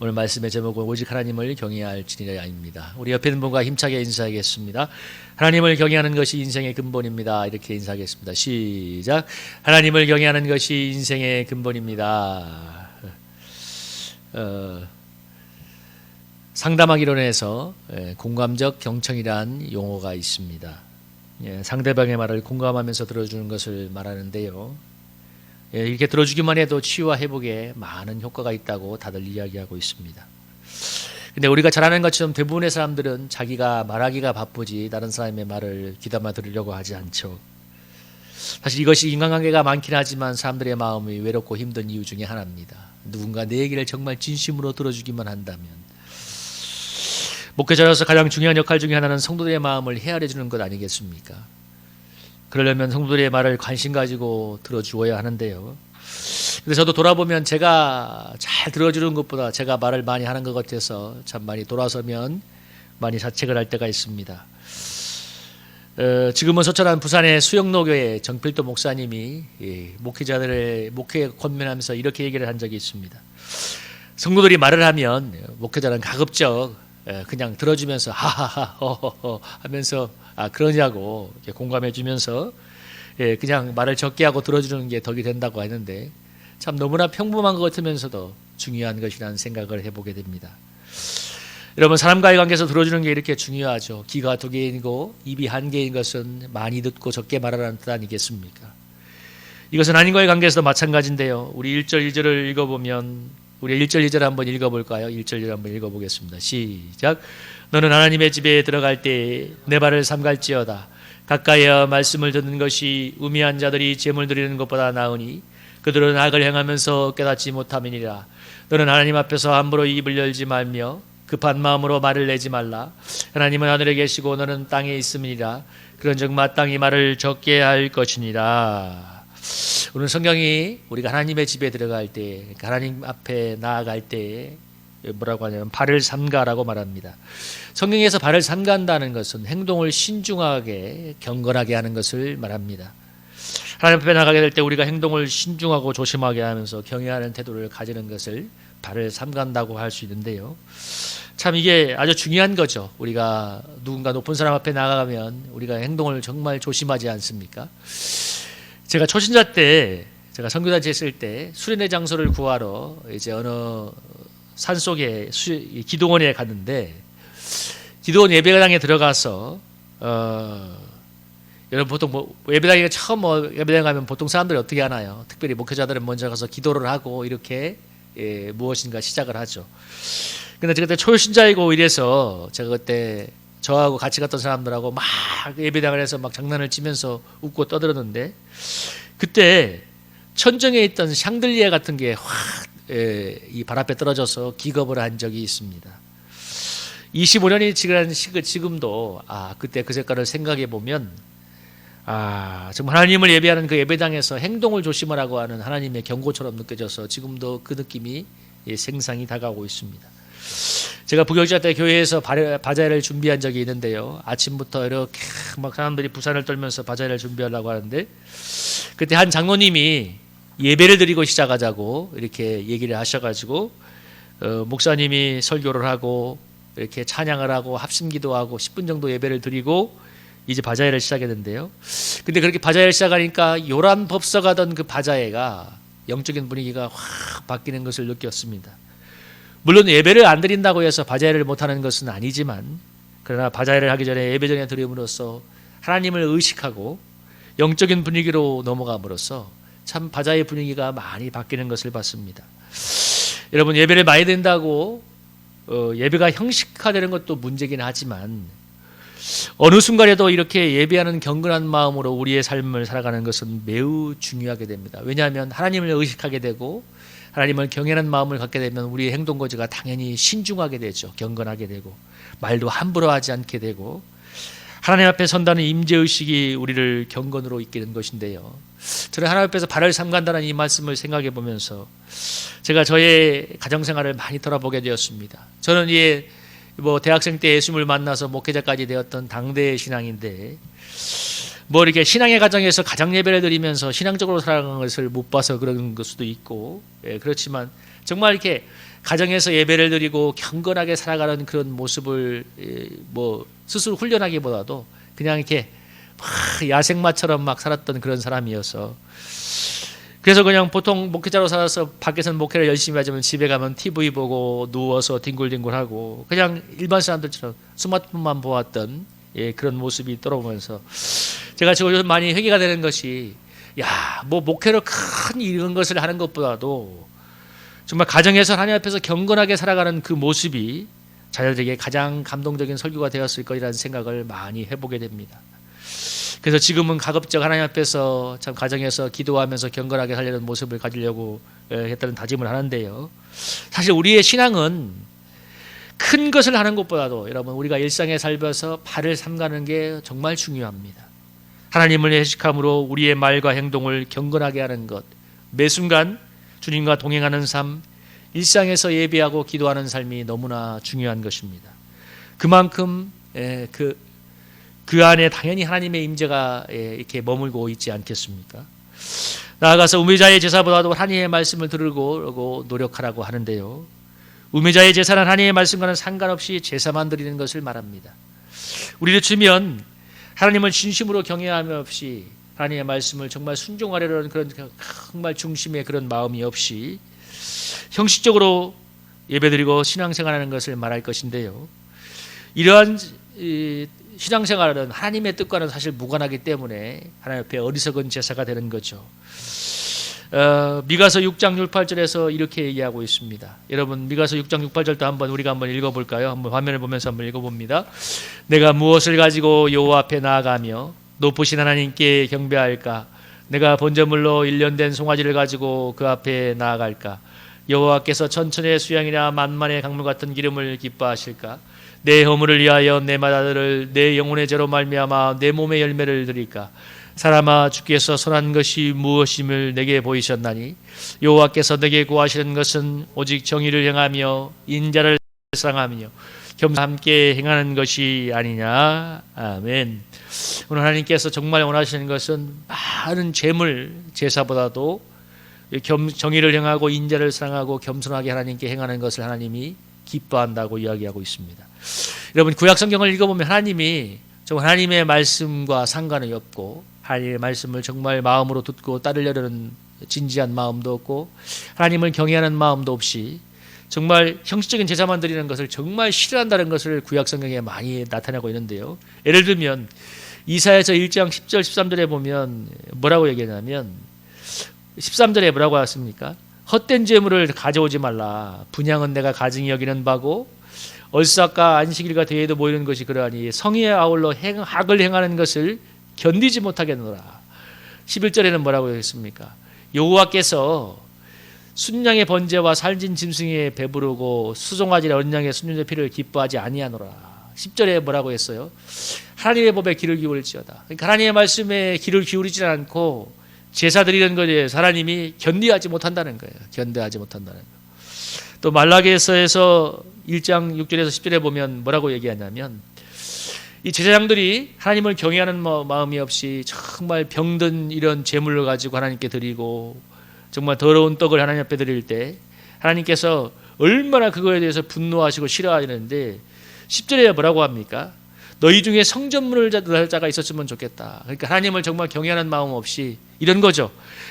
오늘 말씀의 제목은 오직 하나님을 경외할지니라입니다. 우리 옆에 있는 분과 힘차게 인사하겠습니다. 하나님을 경외하는 것이 인생의 근본입니다. 이렇게 인사하겠습니다. 시작. 하나님을 경외하는 것이 인생의 근본입니다. 상담학 이론에서 공감적 경청이란 용어가 있습니다. 상대방의 말을 공감하면서 들어주는 것을 말하는데요. 이렇게 들어주기만 해도 치유와 회복에 많은 효과가 있다고 다들 이야기하고 있습니다. 근데 우리가 잘 아는 것처럼 대부분의 사람들은 자기가 말하기가 바쁘지 다른 사람의 말을 귀담아 들으려고 하지 않죠. 사실 이것이 인간관계가 많긴 하지만 사람들의 마음이 외롭고 힘든 이유 중에 하나입니다. 누군가 내 얘기를 정말 진심으로 들어주기만 한다면. 목회자로서 가장 중요한 역할 중에 하나는 성도들의 마음을 헤아려 주는 것 아니겠습니까? 그러려면 성도들의 말을 관심 가지고 들어주어야 하는데요. 근데 저도 돌아보면 제가 잘 들어주는 것보다 제가 말을 많이 하는 것 같아서 참 많이 돌아서면 많이 자책을 할 때가 있습니다. 지금은 소천한 부산의 수영로교회 정필도 목사님이 목회자들의 목회 권면하면서 이렇게 얘기를 한 적이 있습니다. 성도들이 말을 하면 목회자는 가급적 그냥 들어주면서 하하하 허허허 하면서 그러냐고 공감해 주면서 그냥 말을 적게 하고 들어주는 게 덕이 된다고 하는데 참 너무나 평범한 것 같으면서도 중요한 것이라는 생각을 해보게 됩니다. 여러분, 사람과의 관계에서 들어주는 게 이렇게 중요하죠. 귀가 두 개이고 입이 한 개인 것은 많이 듣고 적게 말하라는 뜻 아니겠습니까? 이것은 하나님과의 관계에서도 마찬가지인데요. 우리 1절 2절을 읽어보면 우리 1절 2절 한번 읽어볼까요? 1절 2절 한번 읽어보겠습니다. 시작. 너는 하나님의 집에 들어갈 때 내 발을 삼갈지어다. 가까이에 말씀을 듣는 것이 우매한 자들이 제물 드리는 것보다 나으니 그들은 악을 행하면서 깨닫지 못함이니라. 너는 하나님 앞에서 함부로 입을 열지 말며 급한 마음으로 말을 내지 말라. 하나님은 하늘에 계시고 너는 땅에 있음이니라. 그런즉 마땅히 말을 적게 할 것이니라. 오늘 성경이 우리가 하나님의 집에 들어갈 때, 하나님 앞에 나아갈 때 뭐라고 하냐면 발을 삼가라고 말합니다. 성경에서 발을 삼간다는 것은 행동을 신중하게 경건하게 하는 것을 말합니다. 하나님 앞에 나가게 될 때 우리가 행동을 신중하고 조심하게 하면서 경외하는 태도를 가지는 것을 발을 삼간다고 할 수 있는데요. 참 이게 아주 중요한 거죠. 우리가 누군가 높은 사람 앞에 나가면 우리가 행동을 정말 조심하지 않습니까? 제가 초신자 때, 제가 선교단체 있을 때 수련회 장소를 구하러 이제 어느 산속에 기도원에 갔는데 기도원 예배당에 들어가서 여러분 보통 예배당에 처음 예배당 가면 보통 사람들이 어떻게 하나요? 특별히 목회자들은 먼저 가서 기도를 하고 이렇게 무엇인가 시작을 하죠. 근데 제가 그때 초신자이고 이래서 제가 그때 저하고 같이 갔던 사람들하고 막 예배당을 해서 막 장난을 치면서 웃고 떠들었는데 그때 천정에 있던 샹들리에 같은 게 확 이 발 앞에 떨어져서 기겁을 한 적이 있습니다. 25년이 지난 지금도 그때 그 색깔을 생각해 보면 정말 하나님을 예배하는 그 예배당에서 행동을 조심하라고 하는 하나님의 경고처럼 느껴져서 지금도 그 느낌이 생생히 다가오고 있습니다. 제가 부교육자 때 교회에서 바자회를 준비한 적이 있는데요. 아침부터 이렇게 막 사람들이 부산을 떨면서 바자회를 준비하려고 하는데 그때 한 장로님이 예배를 드리고 시작하자고 이렇게 얘기를 하셔가지고 목사님이 설교를 하고 이렇게 찬양을 하고 합심기도하고 10분 정도 예배를 드리고 이제 바자회를 시작했는데요. 근데 그렇게 바자회를 시작하니까 요란법석하던 그 바자회가 영적인 분위기가 확 바뀌는 것을 느꼈습니다. 물론 예배를 안 드린다고 해서 바자회를 못하는 것은 아니지만 그러나 바자회를 하기 전에 예배전에 드림으로써 하나님을 의식하고 영적인 분위기로 넘어감으로써 참 바자회 분위기가 많이 바뀌는 것을 봤습니다. 여러분, 예배를 많이 드린다고 예배가 형식화되는 것도 문제긴 하지만 어느 순간에도 이렇게 예배하는 경건한 마음으로 우리의 삶을 살아가는 것은 매우 중요하게 됩니다. 왜냐하면 하나님을 의식하게 되고 하나님을 경외하는 마음을 갖게 되면 우리의 행동 거지가 당연히 신중하게 되죠. 경건하게 되고 말도 함부로 하지 않게 되고 하나님 앞에 선다는 임재의식이 우리를 경건으로 이끄는 것인데요. 저는 하나님 앞에서 발을 삼간다는 이 말씀을 생각해 보면서 제가 저의 가정생활을 많이 돌아보게 되었습니다. 저는 대학생 때 예수님을 만나서 목회자까지 되었던 당대의 신앙인데 뭐 이렇게 신앙의 가정에서 가정 예배를 드리면서 신앙적으로 살아가는 것을 못 봐서 그런 것 수도 있고, 그렇지만 정말 이렇게 가정에서 예배를 드리고 경건하게 살아가는 그런 모습을 뭐 스스로 훈련하기보다도 그냥 이렇게 막 야생마처럼 막 살았던 그런 사람이어서, 그래서 그냥 보통 목회자로 살아서 밖에서는 목회를 열심히 하지만 집에 가면 TV 보고 누워서 뒹굴뒹굴하고 그냥 일반 사람들처럼 스마트폰만 보았던 그런 모습이 떠오르면서 제가 지금 요즘 많이 회개가 되는 것이, 뭐 목회로 큰 이런 것을 하는 것보다도 정말 가정에서 하나님 앞에서 경건하게 살아가는 그 모습이 자녀들에게 가장 감동적인 설교가 되었을 거라는 생각을 많이 해보게 됩니다. 그래서 지금은 가급적 하나님 앞에서 참 가정에서 기도하면서 경건하게 살려는 모습을 가지려고 했다는 다짐을 하는데요. 사실 우리의 신앙은 큰 것을 하는 것보다도 여러분 우리가 일상에 살면서 발을 삼가는 게 정말 중요합니다. 하나님을 예식함으로 우리의 말과 행동을 경건하게 하는 것, 매 순간 주님과 동행하는 삶, 일상에서 예배하고 기도하는 삶이 너무나 중요한 것입니다. 그만큼 그 안에 당연히 하나님의 임재가 이렇게 머물고 있지 않겠습니까? 나아가서 우매자의 제사보다도 하나님의 말씀을 들으고 노력하라고 하는데요. 우매자의 제사는 하나님의 말씀과는 상관없이 제사만 드리는 것을 말합니다. 우리를 치면 하나님을 진심으로 경외함이 없이 하나님의 말씀을 정말 순종하려는 그런 정말 중심의 그런 마음이 없이 형식적으로 예배드리고 신앙생활하는 것을 말할 것인데요. 이러한 신앙생활은 하나님의 뜻과는 사실 무관하기 때문에 하나님 앞에 어리석은 제사가 되는 거죠. 미가서 6장 6-8절에서 이렇게 얘기하고 있습니다. 여러분 미가서 6장 6-8절도 우리가 한번 읽어볼까요? 한번 화면을 보면서 한번 읽어봅니다. 내가 무엇을 가지고 여호와 앞에 나아가며 높으신 하나님께 경배할까? 내가 번제물로 1년 된 송아지를 가지고 그 앞에 나아갈까? 여호와께서 천천의 수양이나 만만의 강물 같은 기름을 기뻐하실까? 내 허물을 위하여 내 맏아들을 내 영혼의 죄로 말미암아 내 몸의 열매를 드릴까? 사람아, 주께서 선한 것이 무엇임을 내게 보이셨나니 여호와께서 내게 구하시는 것은 오직 정의를 행하며 인자를 사랑하며 겸손과 함께 행하는 것이 아니냐. 아멘. 오늘 하나님께서 정말 원하시는 것은 많은 재물 제사보다도 정의를 행하고 인자를 사랑하고 겸손하게 하나님께 행하는 것을 하나님이 기뻐한다고 이야기하고 있습니다. 여러분 구약 성경을 읽어보면 하나님이 정말 하나님의 말씀과 상관이 없고 하나님의 말씀을 정말 마음으로 듣고 따르려는 진지한 마음도 없고 하나님을 경외하는 마음도 없이 정말 형식적인 제사만 드리는 것을 정말 싫어한다는 것을 구약 성경에 많이 나타내고 있는데요. 예를 들면 이사야서 1장 10절 13절에 보면 뭐라고 얘기하냐면 13절에 뭐라고 하십니까? 헛된 재물을 가져오지 말라. 분향은 내가 가증히 여기는 바고 얼삭과 안식일과 대회도 모이는 것이 그러하니 성의에 아울러 악을 행하는 것을 견디지 못하겠노라. 11절에는 뭐라고 했습니까? 여호와께서 순양의 번제와 살진 짐승에 배부르고 수송아지나 어린 양의 순년의 피를 기뻐하지 아니하노라. 10절에 뭐라고 했어요? 하나님의 법에 귀를 기울일지어다. 그러니까 하나님의 말씀에 귀를 기울이지 않고 제사 드리는 것에 하나님이 견디하지 못한다는 거예요. 견디하지 못한다는 거. 또 말라기서에서 1장 6절에서 10절에 보면 뭐라고 얘기하냐면 이 제사장들이 하나님을 경외하는 마음이 없이 정말 병든 이런 제물을 가지고 하나님께 드리고 정말 더러운 떡을 하나님 앞에 드릴 때 하나님께서 얼마나 그거에 대해서 분노하시고 싫어하시는데 10절에 뭐라고 합니까? 너희 중에 성전문을 할 자가 있었으면 좋겠다. 그러니까 하나님을 정말 경외하는 마음 없이 이런 거죠.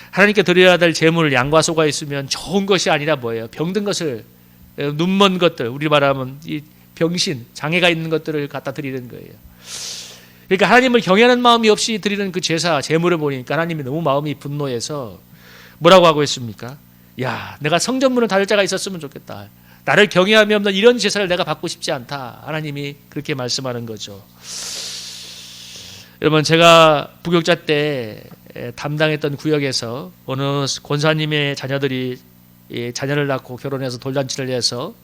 하나님께 드려야 될 제물 양과 소가 있으면 좋은 것이 아니라 뭐예요? 병든 것을, 눈먼 것들, 우리 말하면 이 병신, 장애가 있는 것들을 갖다 드리는 거예요. 그러니까 하나님을 경외하는 마음이 없이 드리는 그 제사, 제물을 보니까 하나님이 너무 마음이 분노해서 뭐라고 하고 있습니까? 야, 내가 성전문을 다룰 자가 있었으면 좋겠다. 나를 경외함이 없는 이런 제사를 내가 받고 싶지 않다. 하나님이 그렇게 말씀하는 거죠. 여러분 제가 부교육자 때 담당했던 구역에서 어느 권사님의 자녀들이 자녀를 낳고 결혼해서 돌잔치를 해서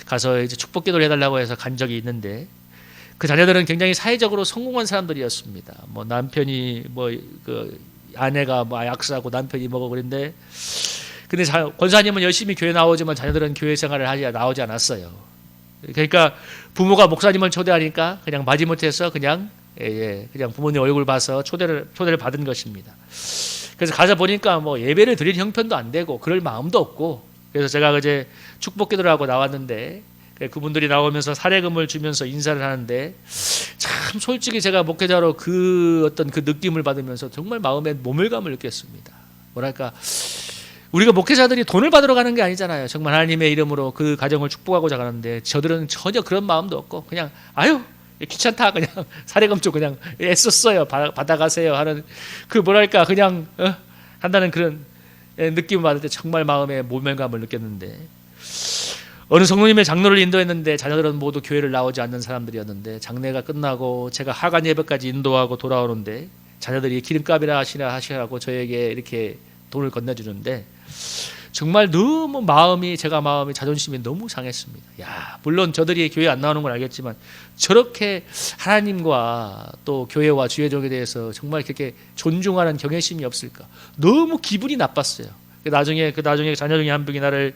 가서 이제 축복기도를 해달라고 해서 간 적이 있는데 그 자녀들은 굉장히 사회적으로 성공한 사람들이었습니다. 뭐 남편이 그 아내가 약사고 남편이 그런데 근데 권사님은 열심히 교회 나오지만 자녀들은 교회 생활을 나오지 않았어요. 그러니까 부모가 목사님을 초대하니까 그냥 마지못해서 그냥 그냥 부모님 얼굴 봐서 초대를 받은 것입니다. 그래서 가서 보니까 뭐 예배를 드릴 형편도 안 되고 그럴 마음도 없고, 그래서 제가 어제 축복 기도를 하고 나왔는데 그분들이 나오면서 사례금을 주면서 인사를 하는데, 참 솔직히 제가 목회자로 그 어떤 그 느낌을 받으면서 정말 마음에 모멸감을 느꼈습니다. 뭐랄까, 우리가 목회자들이 돈을 받으러 가는 게 아니잖아요. 정말 하나님의 이름으로 그 가정을 축복하고자 가는데, 저들은 전혀 그런 마음도 없고 그냥 아유 귀찮다, 그냥 사례금 좀 그냥 애썼어요, 받아가세요 하는 그 뭐랄까 그냥 한다는 그런 느낌을 받을 때 정말 마음에 모멸감을 느꼈는데, 어느 성도님의 장로를 인도했는데 자녀들은 모두 교회를 나오지 않는 사람들이었는데, 장례가 끝나고 제가 하간 예배까지 인도하고 돌아오는데 자녀들이 기름값이나 하시라고 저에게 이렇게 돈을 건네주는데, 정말 너무 제가 마음이 자존심이 너무 상했습니다. 야, 물론 저들이 교회 안 나오는 걸 알겠지만 저렇게 하나님과 또 교회와 주의종에 대해서 정말 그렇게 존중하는 경외심이 없을까? 너무 기분이 나빴어요. 나중에 자녀 중에 한 분이 나를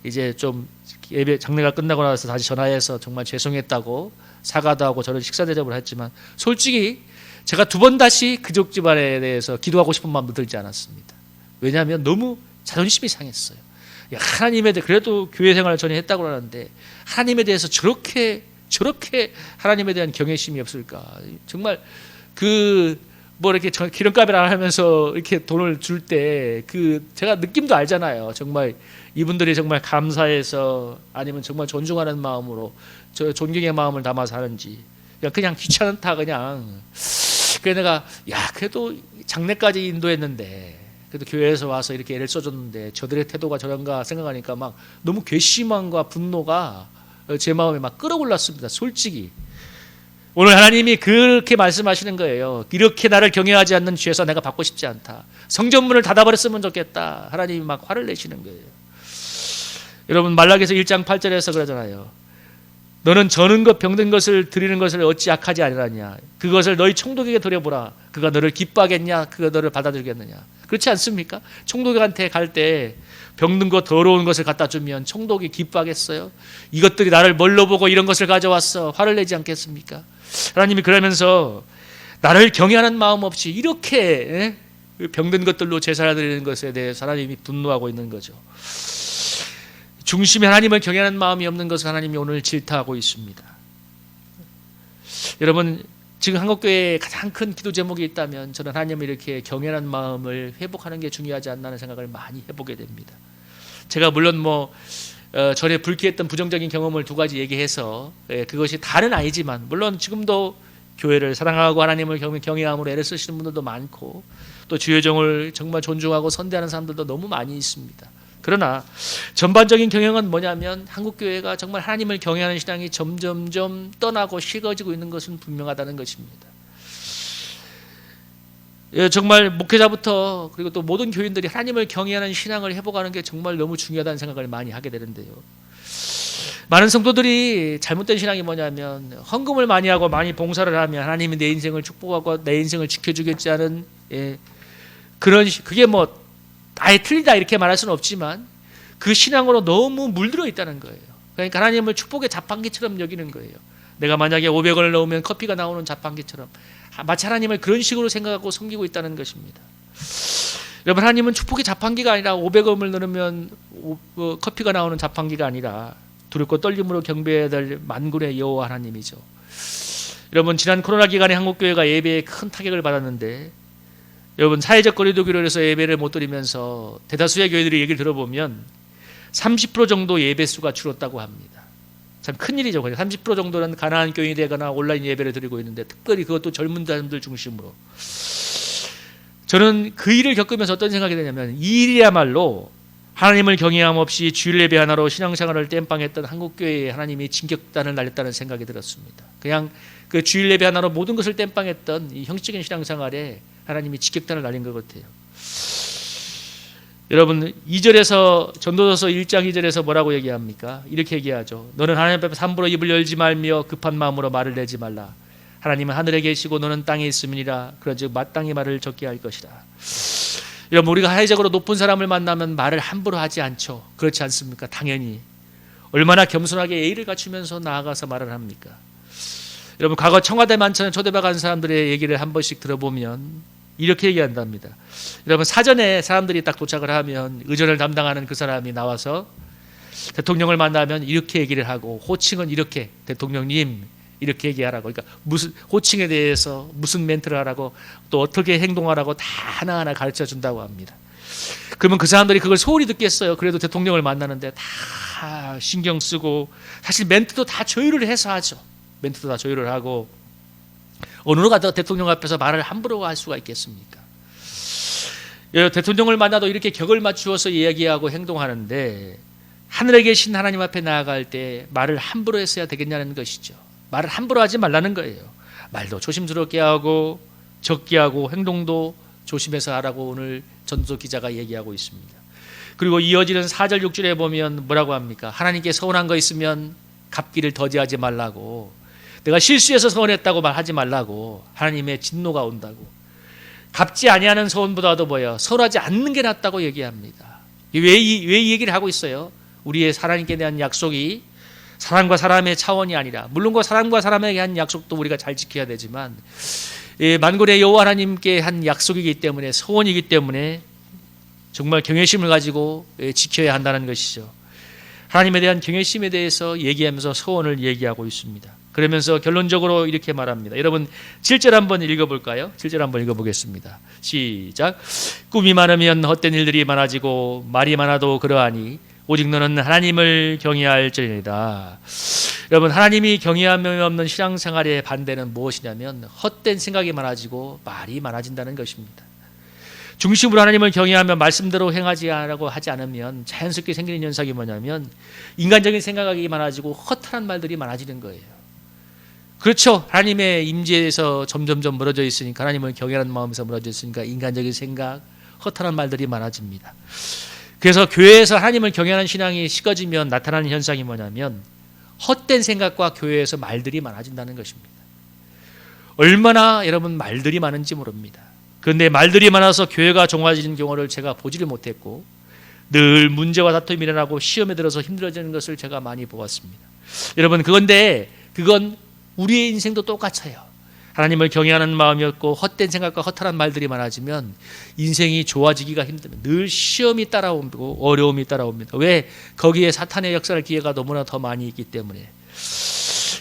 이제 좀 예배 장례가 끝나고 나서 다시 전화해서 정말 죄송했다고 사과도 하고 저를 식사 대접을 했지만, 솔직히 제가 두 번 다시 그족 집안에 대해서 기도하고 싶은 마음도 들지 않았습니다. 왜냐하면 너무 자존심이 상했어요. 야, 하나님에 대해, 그래도 교회 생활을 전혀 했다고 하는데 하나님에 대해서 저렇게 하나님에 대한 경외심이 없을까? 정말 뭐 이렇게 기름값이라 하면서 이렇게 돈을 줄 때 제가 느낌도 알잖아요. 정말 이분들이 정말 감사해서 아니면 정말 존중하는 마음으로 저 존경의 마음을 담아서 하는지, 그냥 귀찮다 그냥. 그래서 내가 그래도 장례까지 인도했는데, 그래도 교회에서 와서 이렇게 애를 써줬는데 저들의 태도가 저런가 생각하니까 막 너무 괘씸함과 분노가 제 마음에 막 끌어올랐습니다. 솔직히 오늘 하나님이 그렇게 말씀하시는 거예요. 이렇게 나를 경외하지 않는 죄에서 내가 받고 싶지 않다. 성전문을 닫아버렸으면 좋겠다. 하나님이 막 화를 내시는 거예요. 여러분, 말라기서 1장 8절에서 그러잖아요. 너는 저는 것 병든 것을 드리는 것을 어찌 악하지 아니하냐. 그것을 너희 총독에게 드려보라. 그가 너를 기뻐하겠냐. 그가 너를 받아들이겠느냐. 그렇지 않습니까? 총독한테 갈 때 병든 것 더러운 것을 갖다 주면 총독이 기뻐하겠어요? 이것들이 나를 뭘로 보고 이런 것을 가져왔어. 화를 내지 않겠습니까? 하나님이 그러면서 나를 경외하는 마음 없이 이렇게 병든 것들로 제사를 드리는 것에 대해서 하나님이 분노하고 있는 거죠. 중심에 하나님을 경외하는 마음이 없는 것을 하나님이 오늘 질타하고 있습니다. 여러분, 지금 한국교회에 가장 큰 기도 제목이 있다면 저는 하나님을 이렇게 경외하는 마음을 회복하는 게 중요하지 않나 하는 생각을 많이 해보게 됩니다. 제가 물론 전에 불쾌했던 부정적인 경험을 두 가지 얘기해서 그것이 다는 아니지만, 물론 지금도 교회를 사랑하고 하나님을 경외함으로 애를 쓰시는 분들도 많고 또 주의 종을 정말 존중하고 선대하는 사람들도 너무 많이 있습니다. 그러나 전반적인 경향은 뭐냐면 한국교회가 정말 하나님을 경외하는 신앙이 점점점 떠나고 식어지고 있는 것은 분명하다는 것입니다. 정말 목회자부터 그리고 또 모든 교인들이 하나님을 경외하는 신앙을 회복하는 게 정말 너무 중요하다는 생각을 많이 하게 되는데요. 많은 성도들이 잘못된 신앙이 뭐냐면 헌금을 많이 하고 많이 봉사를 하면 하나님이 내 인생을 축복하고 내 인생을 지켜주겠지 하는 그게 아예 틀리다 이렇게 말할 수는 없지만 그 신앙으로 너무 물들어 있다는 거예요. 그러니까 하나님을 축복의 자판기처럼 여기는 거예요. 내가 만약에 500원을 넣으면 커피가 나오는 자판기처럼 마치 하나님을 그런 식으로 생각하고 섬기고 있다는 것입니다. 여러분, 하나님은 축복의 자판기가 아니라 500원을 넣으면 커피가 나오는 자판기가 아니라 두렵고 떨림으로 경배해야 될 만군의 여호와 하나님이죠. 여러분, 지난 코로나 기간에 한국교회가 예배에 큰 타격을 받았는데, 여러분, 사회적 거리두기로 해서 예배를 못 드리면서 대다수의 교회들이 얘기를 들어보면 30% 정도 예배 수가 줄었다고 합니다. 참 큰일이죠. 30% 정도는 가난한 교인이 되거나 온라인 예배를 드리고 있는데, 특별히 그것도 젊은 사람들 중심으로. 저는 그 일을 겪으면서 어떤 생각이 드냐면, 이 일이야말로 하나님을 경외함 없이 주일 예배 하나로 신앙생활을 땜빵했던 한국교회에 하나님이 진격단을 날렸다는 생각이 들었습니다. 그냥 그 주일 예배 하나로 모든 것을 땜빵했던 이 형식적인 신앙생활에 하나님이 직격탄을 날린 것 같아요. 여러분, 2절에서 전도서서 1장 2절에서 뭐라고 얘기합니까? 이렇게 얘기하죠. 너는 하나님 앞에 함부로 입을 열지 말며 급한 마음으로 말을 내지 말라. 하나님은 하늘에 계시고 너는 땅에 있음이니라. 그런즉 마땅히 말을 적게 할 것이라. 여러분, 우리가 사회적으로 높은 사람을 만나면 말을 함부로 하지 않죠. 그렇지 않습니까? 당연히. 얼마나 겸손하게 예의를 갖추면서 나아가서 말을 합니까? 여러분 과거 청와대 만찬에 초대받은 사람들의 얘기를 한 번씩 들어보면 이렇게 얘기한답니다. 여러분 사전에 사람들이 딱 도착을 하면 의전을 담당하는 그 사람이 나와서 대통령을 만나면 이렇게 얘기를 하고 호칭은 이렇게 대통령님 이렇게 얘기하라고, 그러니까 무슨 호칭에 대해서 무슨 멘트를 하라고 또 어떻게 행동하라고 다 하나하나 가르쳐 준다고 합니다. 그러면 그 사람들이 그걸 소홀히 듣겠어요? 그래도 대통령을 만나는데 다 신경 쓰고, 사실 멘트도 다 조율을 해서 하죠. 멘트도 다 조율을 하고, 어느 누가 대통령 앞에서 말을 함부로 할 수가 있겠습니까? 대통령을 만나도 이렇게 격을 맞추어서 이야기하고 행동하는데 하늘에 계신 하나님 앞에 나아갈 때 말을 함부로 했어야 되겠냐는 것이죠. 말을 함부로 하지 말라는 거예요. 말도 조심스럽게 하고 적게 하고 행동도 조심해서 하라고 오늘 전도서 기자가 얘기하고 있습니다. 그리고 이어지는 4절 6절에 보면 뭐라고 합니까? 하나님께 서운한 거 있으면 갚기를 더디하지 말라고, 내가 실수해서 서운했다고 말하지 말라고, 하나님의 진노가 온다고, 갚지 아니하는 서운보다도 뭐예요? 서운하지 않는 게 낫다고 얘기합니다. 왜 이 얘기를 하고 있어요? 우리의 하나님께 대한 약속이 사람과 사람의 차원이 아니라, 물론 그 사람과 사람에게 한 약속도 우리가 잘 지켜야 되지만 만군의 여호와 하나님께 한 약속이기 때문에, 소원이기 때문에 정말 경외심을 가지고 지켜야 한다는 것이죠. 하나님에 대한 경외심에 대해서 얘기하면서 소원을 얘기하고 있습니다. 그러면서 결론적으로 이렇게 말합니다. 여러분 7절 한번 읽어볼까요? 7절 한번 읽어보겠습니다. 시작. 꿈이 많으면 헛된 일들이 많아지고 말이 많아도 그러하니 오직 너는 하나님을 경외할지니라. 여러분 하나님이 경외함이 없는 신앙생활의 반대는 무엇이냐면 헛된 생각이 많아지고 말이 많아진다는 것입니다. 중심으로 하나님을 경외하며 말씀대로 행하지라고 하지 않으면 자연스럽게 생기는 현상이 뭐냐면 인간적인 생각이 많아지고 허탈한 말들이 많아지는 거예요. 그렇죠. 하나님의 임재에서 점점점 멀어져 있으니까, 하나님을 경외하는 마음에서 멀어져 있으니까 인간적인 생각, 허탈한 말들이 많아집니다. 그래서 교회에서 하나님을 경외하는 신앙이 식어지면 나타나는 현상이 뭐냐면 헛된 생각과 교회에서 말들이 많아진다는 것입니다. 얼마나 여러분 말들이 많은지 모릅니다. 그런데 말들이 많아서 교회가 종아지는 경우를 제가 보지를 못했고, 늘 문제와 다툼이 일어나고 시험에 들어서 힘들어지는 것을 제가 많이 보았습니다. 여러분 그건 우리의 인생도 똑같아요. 하나님을 경외하는 마음이 없고 헛된 생각과 허탈한 말들이 많아지면 인생이 좋아지기가 힘듭니다. 늘 시험이 따라오고 어려움이 따라옵니다. 왜? 거기에 사탄의 역사를 기회가 너무나 더 많이 있기 때문에.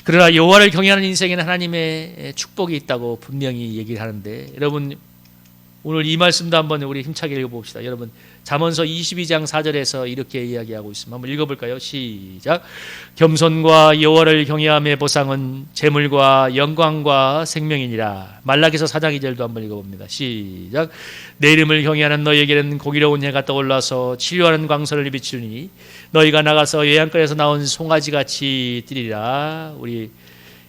그러나 여호와를 경외하는 인생에는 하나님의 축복이 있다고 분명히 얘기를 하는데, 여러분 오늘 이 말씀도 한번 우리 힘차게 읽어봅시다. 여러분 잠언서 22장 4절에서 이렇게 이야기하고 있습니다. 한번 읽어볼까요? 시작. 겸손과 여호와를 경외함의 보상은 재물과 영광과 생명이니라. 말라기서 4장 2절도 한번 읽어봅니다. 시작. 내 이름을 경외하는 너희에게는 공의로운 해가 떠올라서 치료하는 광선을 비추니 너희가 나가서 외양간에서 나온 송아지같이 뛰리라. 우리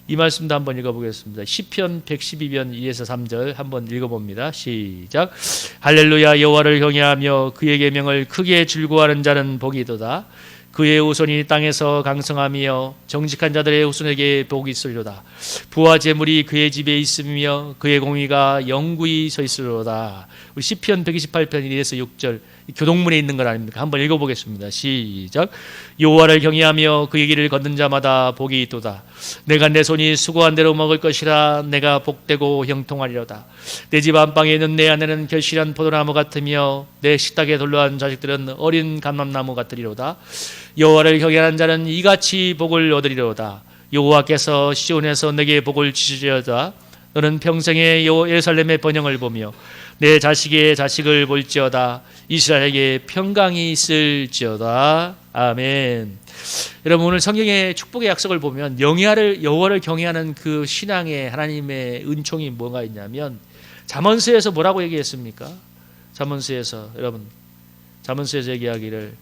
이 말씀도 한번 읽어보겠습니다. 시편 112편 2에서 3절 한번 읽어봅니다. 시작. 할렐루야. 여호와를 경외하며 그의 계명을 크게 즐거워하는 자는 복이도다. 그의 후손이 땅에서 강성하며 정직한 자들의 후손에게 복이 있으리로다. 부와 재물이 그의 집에 있으며 그의 공의가 영구히 서 있으리로다. 우리 시편 128편 1에서 6절 교동문에 있는 걸 아닙니까? 한번 읽어보겠습니다. 시작. 여호와를 경외하며 그의 길을 걷는 자마다 복이 있도다. 내가 내 손이 수고한 대로 먹을 것이라. 내가 복되고 형통하리로다. 내 집 안방에 있는 내 아내는 결실한 포도나무 같으며 내 식탁에 돌로한 자식들은 어린 감람나무 같으리로다. 여호와를 경외하는 자는 이같이 복을 얻으리로다. 여호와께서 시온에서 내게 복을 주시리로다. 너는 평생에 예루살렘의 번영을 보며 내 자식의 자식을 볼지어다. 이스라엘에게 평강이 있을지어다. 아멘. 여러분 오늘 성경의 축복의 약속을 보면 여호와를 경외하는 그 신앙의 하나님의 은총이 뭐가 있냐면, 잠언서에서 뭐라고 얘기했습니까? 잠언서에서 얘기하기를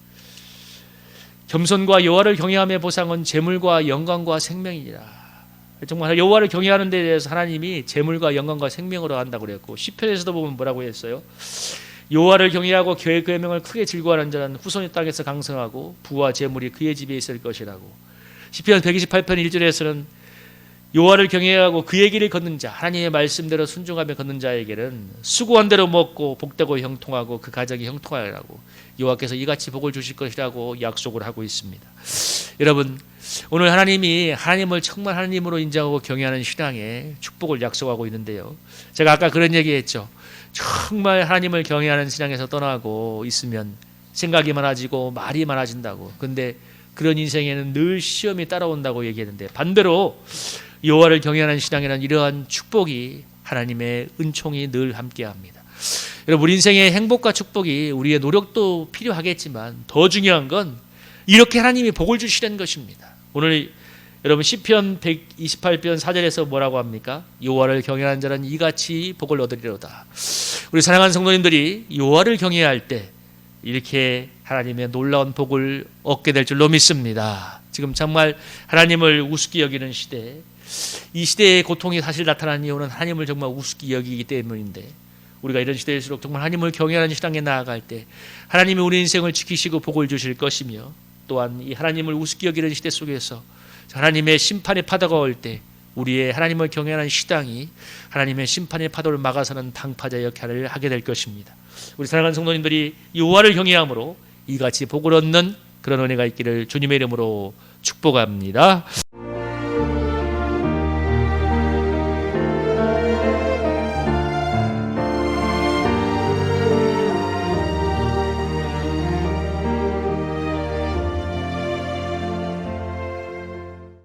겸손과 여호와를 경외함의 보상은 재물과 영광과 생명이니라. 정말 여호와를 경외하는 데 대해서 하나님이 재물과 영광과 생명으로 한다고 그랬고, 시편에서도 보면 뭐라고 했어요? 여호와를 경외하고 그의 계명을 크게 즐거워하는 자는 후손이 땅에서 강성하고 부와 재물이 그의 집에 있을 것이라고. 시편 128편 1절에서는 여호와를 경외하고 그의 길을 걷는 자, 하나님의 말씀대로 순종하며 걷는 자에게는 수고한 대로 먹고 복되고 형통하고 그 가정이 형통하리라고, 여호와께서 이같이 복을 주실 것이라고 약속을 하고 있습니다. 여러분, 오늘 하나님이 하나님을 정말 하나님으로 인정하고 경외하는 신앙에 축복을 약속하고 있는데요. 제가 아까 그런 얘기했죠. 정말 하나님을 경외하는 신앙에서 떠나고 있으면 생각이 많아지고 말이 많아진다고. 근데 그런 인생에는 늘 시험이 따라온다고 얘기했는데, 반대로 여호와를 경외하는 신앙에는 이러한 축복이, 하나님의 은총이 늘 함께합니다. 여러분, 우리 인생의 행복과 축복이 우리의 노력도 필요하겠지만 더 중요한 건 이렇게 하나님이 복을 주시는 것입니다. 오늘 여러분 시편 128편 4절에서 뭐라고 합니까? 여호와를 경외하는 자는 이같이 복을 얻으리로다. 우리 사랑하는 성도님들이 여호와를 경외할 때 이렇게 하나님의 놀라운 복을 얻게 될 줄로 믿습니다. 지금 정말 하나님을 우습게 여기는 시대, 이 시대의 고통이 사실 나타나는 이유는 하나님을 정말 우습게 여기기 때문인데, 우리가 이런 시대일수록 정말 하나님을 경외하는 신앙에 나아갈 때 하나님이 우리 인생을 지키시고 복을 주실 것이며, 또한 이 하나님을 우습게 여기는 시대 속에서 하나님의 심판의 파도가 올 때 우리의 하나님을 경외하는 신앙이 하나님의 심판의 파도를 막아서는 방파제 역할을 하게 될 것입니다. 우리 사랑하는 성도님들이 여호와를 경외함으로 이같이 복을 얻는 그런 은혜가 있기를 주님의 이름으로 축복합니다.